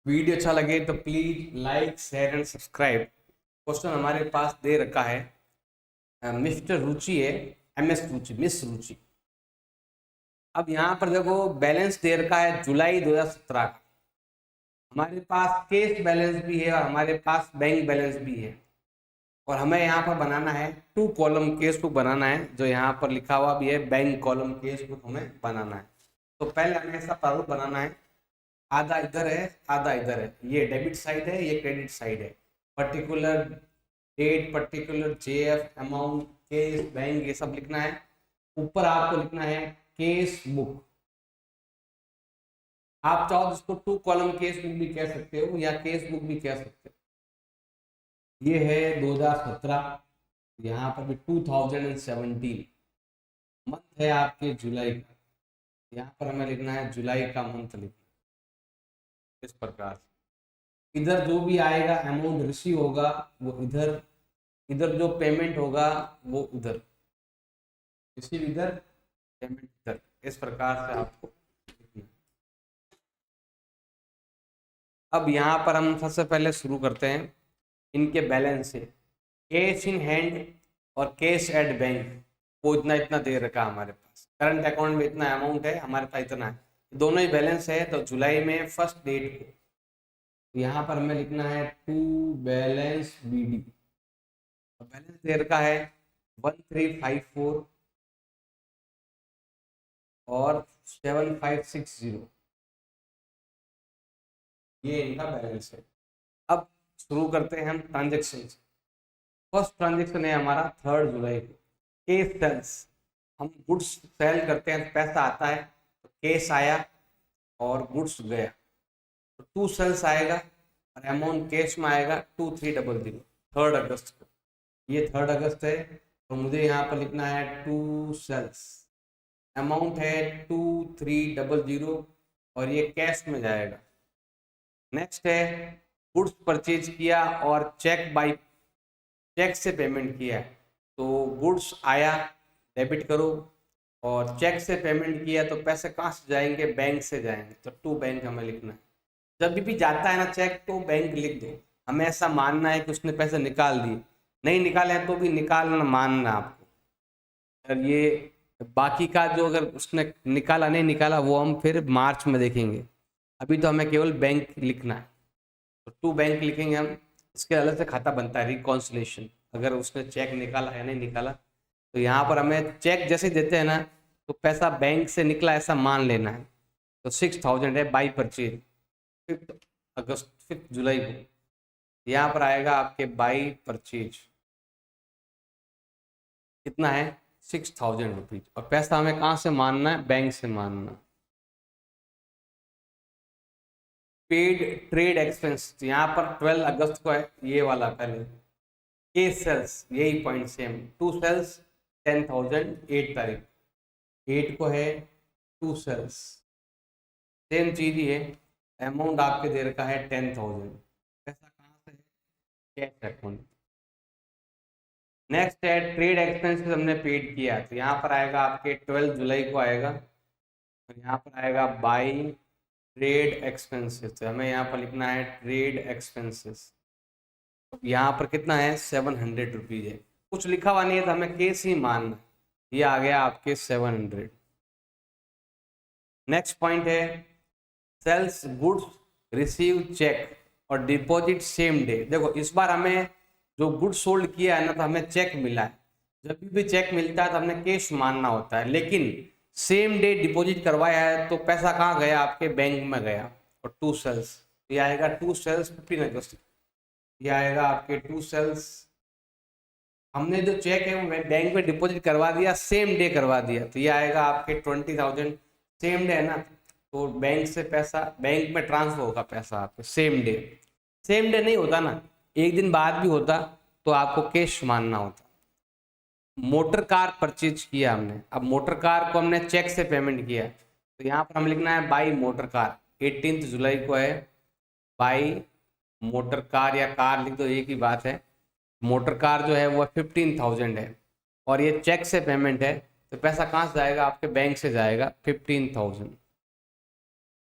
Video अच्छा लगे तो please like share and subscribe. Question हमारे पास दे रखा है, मिस्टर रुचि है, एमएस रुचि, मिस रुचि। अब यहाँ पर देखो बैलेंस दे रखा है जुलाई 2017 का। हमारे पास केस बैलेंस भी है और हमारे पास बैंक बैलेंस भी है, और हमें यहाँ पर बनाना है 2 कॉलम केस बुक बनाना है, जो यहाँ पर लिखा हुआ भी है बैंक कॉलम केस बुक हमें बनाना है। तो पहले हमें ऐसा प्रारूप बनाना है, आधा इधर है आधा इधर है, ये डेबिट साइड है ये क्रेडिट साइड है। Particular date, particular JF, amount, cash, bank, ये सब लिखना है। ऊपर आपको लिखना है केस बुक। आप चाहो तो इसको 2 कॉलम केस बुक भी कह सकते हो या केस बुक भी कह सकते हो। ये है 2017, यहाँ पर भी 2017 मंथ है आपके जुलाई का। यहाँ पर हमें लिखना है जुलाई का मंथ लिखना इस प्रकार से। इधर जो भी आएगा अमाउंट रिसीव होगा वो इधर, इधर जो पेमेंट होगा वो उधर, रिसीव इधर पेमेंट इधर, इस प्रकार से आपको लिखना है। अब यहाँ पर हम सबसे पहले शुरू करते हैं इनके बैलेंस से। कैश इन हैंड और कैश एट बैंक, वो इतना इतना दे रखा हमारे पास। करंट अकाउंट में इतना अमाउंट है, हमारे पास इतना है, दोनों ही बैलेंस है। तो जुलाई में फर्स्ट डेट को यहाँ पर हमें लिखना है टू बैलेंस बीडी। बैलेंस दे रखा है 1354 और 7560, ये इनका बैलेंस है। अब शुरू करते हैं हम ट्रांजेक्शन से। फर्स्ट ट्रांजेक्शन है हमारा 3 जुलाई को, केस सेल्स। हम गुड्स सेल करते हैं, पैसा आता है तो केस आया और गुड्स गया, तो 2 सेल्स आएगा और अमाउंट कैश में आएगा 2300, 3 अगस्त को। ये 3 अगस्त है, तो मुझे यहाँ पर लिखना है 2 सेल्स। अमाउंट है 2300 और ये कैश में जाएगा। नेक्स्ट है गुड्स परचेज किया और चेक से पेमेंट किया, तो गुड्स आया डेबिट करो, और चेक से पेमेंट किया तो पैसे कहाँ से जाएंगे, बैंक से जाएंगे, तो टू बैंक हमें लिखना है। जब भी जाता है ना चेक तो बैंक लिख दो, हमें ऐसा मानना है कि उसने पैसे निकाल दिए, नहीं निकाले हैं तो भी निकालना मानना आपको। और ये बाकी का जो अगर उसने निकाला नहीं निकाला वो हम फिर मार्च में देखेंगे, अभी तो हमें केवल बैंक लिखना है। तो टू बैंक लिखेंगे हम। इसके अलग से खाता बनता है रिकॉन्सिलेशन, अगर उसने चेक निकाला है नहीं निकाला, तो यहाँ पर हमें चेक जैसे देते हैं ना तो पैसा बैंक से निकला ऐसा मान लेना है। तो 6000 है बाई परचेज 5 जुलाई को, यहाँ पर आएगा आपके बाई परचेज कितना है 6000 रुपीज, और पैसा हमें कहाँ से मानना है, बैंक से मानना। पेड ट्रेड एक्सपेंस यहाँ पर 12 अगस्त को है, ये वाला पहले। के सेल्स यही पॉइंट सेम, 2 सेल्स 10,000 8 तारीख, 8 को है 2 सेल्स, सेम चीज ही है। अमाउंट आपके दे रखा है 10,000, पैसा कहाँ से है, कैश अकाउंट। नेक्स्ट है ट्रेड एक्सपेंसेस हमने पेड किया, तो यहाँ पर आएगा आपके 12 जुलाई को आएगा, और यहाँ पर आएगा बाई ट्रेड एक्सपेंसेस, तो हमें यहाँ पर लिखना है ट्रेड एक्सपेंसेस। यहाँ पर कितना है 700 रुपीज है, कुछ लिखा हुआ नहीं है तो हमें केस ही मानना, ये आ गया आपके 700। नेक्स्ट पॉइंट है सेल्स गुड्स रिसीव चेक और डिपॉजिट सेम डे। देखो इस बार हमें जो गुड्स सोल्ड किया है ना तो हमें चेक मिला है, जब भी चेक मिलता है तो हमने कैश मानना होता है, लेकिन सेम डे डिपॉजिट करवाया है तो पैसा कहाँ गया, आपके बैंक में गया। और 2 सेल्स, ये आएगा 2 सेल्स 15 अगस्त, ये आएगा आपके 2 सेल्स। हमने जो चेक है वो बैंक में डिपॉजिट करवा दिया, सेम डे करवा दिया, तो ये आएगा आपके 20,000। सेम डे है ना तो बैंक से पैसा बैंक में ट्रांसफर होगा पैसा आपके सेम डे। सेम डे नहीं होता ना, एक दिन बाद भी होता तो आपको कैश मानना होता। मोटर कार परचेज किया हमने, अब मोटर कार को हमने चेक से पेमेंट किया, तो यहाँ पर हम लिखना है बाई मोटर कार, 18 जुलाई को है बाई मोटर कार, या कार लिख दो एक ही बात है। मोटर कार जो है वो 15,000 है, और ये चेक से पेमेंट है, तो पैसा कहाँ से जाएगा, आपके बैंक से जाएगा 15,000।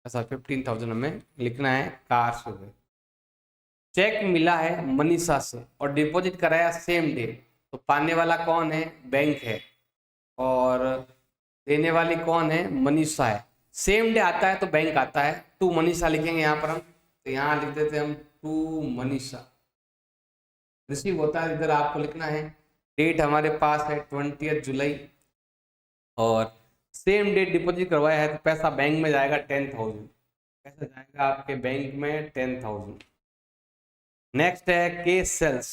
ऐसा 15,000 हमें लिखना है कार से। चेक मिला है मनीषा से और डिपॉजिट कराया सेम डे, तो पाने वाला कौन है? बैंक है, और देने वाली कौन है? मनीषा है। सेम डे आता है तो बैंक आता है, टू मनीषा लिखेंगे यहाँ पर हम, तो यहाँ लिख देते हैं हम टू मनीषा। रिसीव होता है इधर आपको लिखना है, डेट हमारे पास है 20 जुलाई, और सेम डेट डिपॉजिट करवाया है तो पैसा बैंक में जाएगा 10,000, पैसा जाएगा आपके बैंक में 10,000। नेक्स्ट है के सेल्स।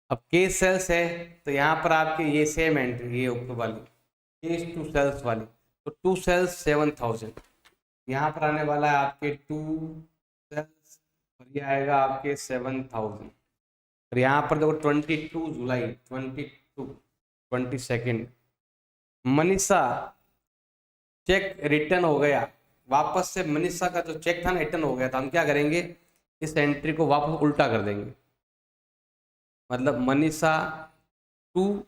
अब के सेल्स है तो यहाँ पर आपके ये सेम एंट्री, ये ऊपर वाली केस टू सेल्स वाली, तो टू सेल्स 7,000, यहाँ पर आने वाला है आपके टू सेल्स और ये आएगा आपके 7,000। और यहाँ पर देखो 22 जुलाई 22 मनीषा चेक रिटर्न हो गया, वापस से मनीषा का जो चेक था ना रिटर्न हो गया, तो हम क्या करेंगे, इस एंट्री को वापस उल्टा कर देंगे, मतलब मनीषा टू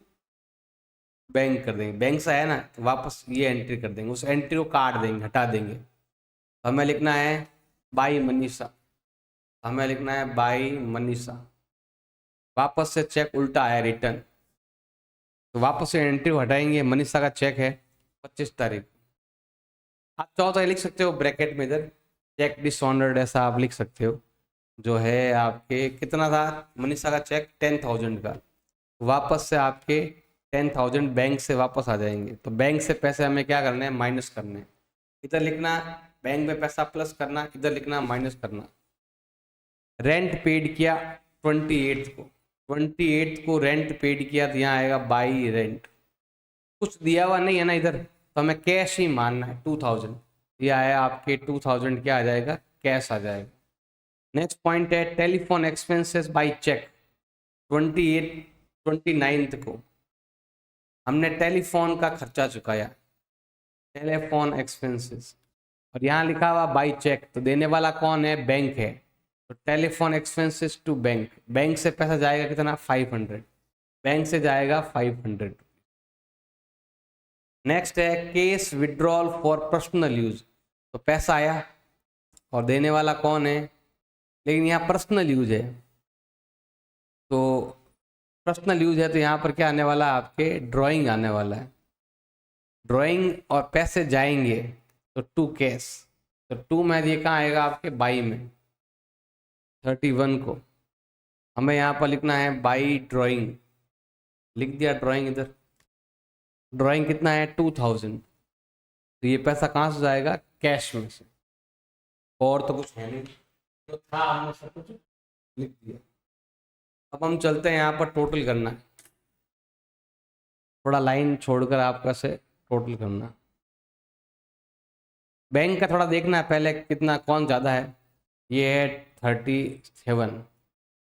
बैंक कर देंगे, बैंक से आया ना तो वापस ये एंट्री कर देंगे, उस एंट्री को काट देंगे, हटा देंगे। हमें लिखना है बाई मनीषा, हमें लिखना है बाई मनीषा। वापस से चेक उल्टा आया रिटर्न, तो वापस से एंट्री को हटाएंगे, मनीषा का चेक है 25 तारीख। आप चाहो तो लिख सकते हो ब्रैकेट में इधर चेक डिसऑनर्ड, ऐसा आप लिख सकते हो, जो है आपके कितना था मनीषा का चेक 10,000 का, वापस से आपके 10,000 बैंक से वापस आ जाएंगे। तो बैंक से पैसे हमें क्या करना है, माइनस करने हैं, इधर लिखना बैंक में पैसा प्लस करना, इधर लिखना माइनस करना। रेंट पेड किया 28 को, 28 को रेंट पेड किया, तो यहाँ आएगा बाई रेंट, कुछ दिया हुआ नहीं है ना इधर, तो हमें कैश ही मानना है 2000, ये आया आपके 2000 क्या आ जाएगा, कैश आ जाएगा। नेक्स्ट पॉइंट है टेलीफोन एक्सपेंसेस बाय चेक 29 को हमने टेलीफोन का खर्चा चुकाया, टेलीफोन एक्सपेंसेस, और यहाँ लिखा हुआ बाय चेक, तो देने वाला कौन है, बैंक है, तो telephone expenses to bank, bank से पैसा जाएगा कितना 500, बैंक से जाएगा 500। नेक्स्ट है case withdrawal for personal use, तो पैसा आया और देने वाला कौन है, लेकिन यहाँ पर्सनल यूज है, तो पर्सनल यूज है तो यहाँ पर क्या आने वाला है, आपके ड्राइंग आने वाला है, ड्राइंग और पैसे जाएंगे तो टू कैश, तो टू में ये कहाँ आएगा आपके बाई में 31 को, हमें यहाँ पर लिखना है बाई ड्राइंग, लिख दिया ड्राइंग इधर, ड्राइंग कितना है 2000, तो ये पैसा कहाँ से जाएगा, कैश में से, और तो कुछ है नहीं, तो था हमने सब कुछ लिख दिया। अब हम चलते हैं यहाँ पर टोटल करना, थोड़ा लाइन छोड़कर आपका से टोटल करना, बैंक का थोड़ा देखना है पहले कितना कौन ज़्यादा है, ये है 37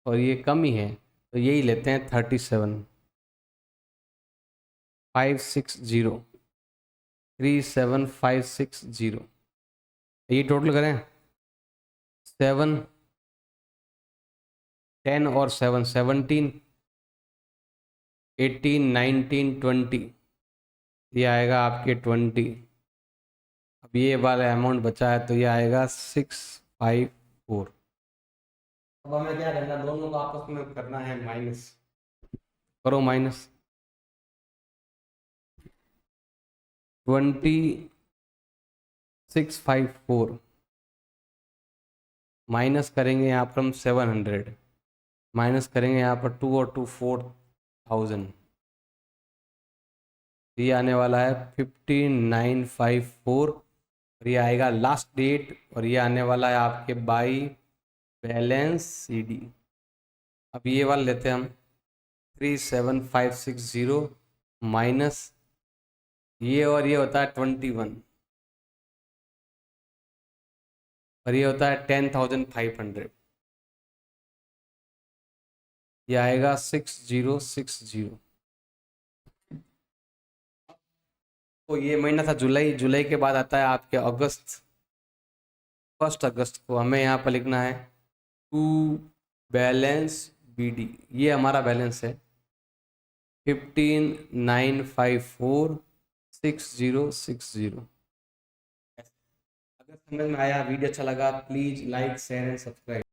और ये कम ही है, तो यही लेते हैं 37 560 37560, ये टोटल करें 7 10 और 7 17 18 19 20, ये आएगा आपके 20। अब ये वाला अमाउंट बचा है तो ये आएगा 654। अब हमें क्या करना, दोनों को आपस में करना है माइनस, करो माइनस 2654 माइनस करेंगे यहाँ पर हम 700, माइनस करेंगे यहाँ पर 2 और 2 4000, ये आने वाला है 15954, और ये आएगा लास्ट डेट, और ये आने वाला है आपके बाई बैलेंस सीडी। अब ये वाला लेते हैं हम 37560 माइनस ये, और ये होता है 21, और ये होता है 10,500, ये आएगा 6060। तो ये महीना था जुलाई, जुलाई के बाद आता है आपके अगस्त, 1 अगस्त को हमें यहाँ पर लिखना है टू बैलेंस बीडी, ये हमारा बैलेंस है 15,954,6060। अगर समझ में आया, वीडियो अच्छा लगा, please like share and subscribe.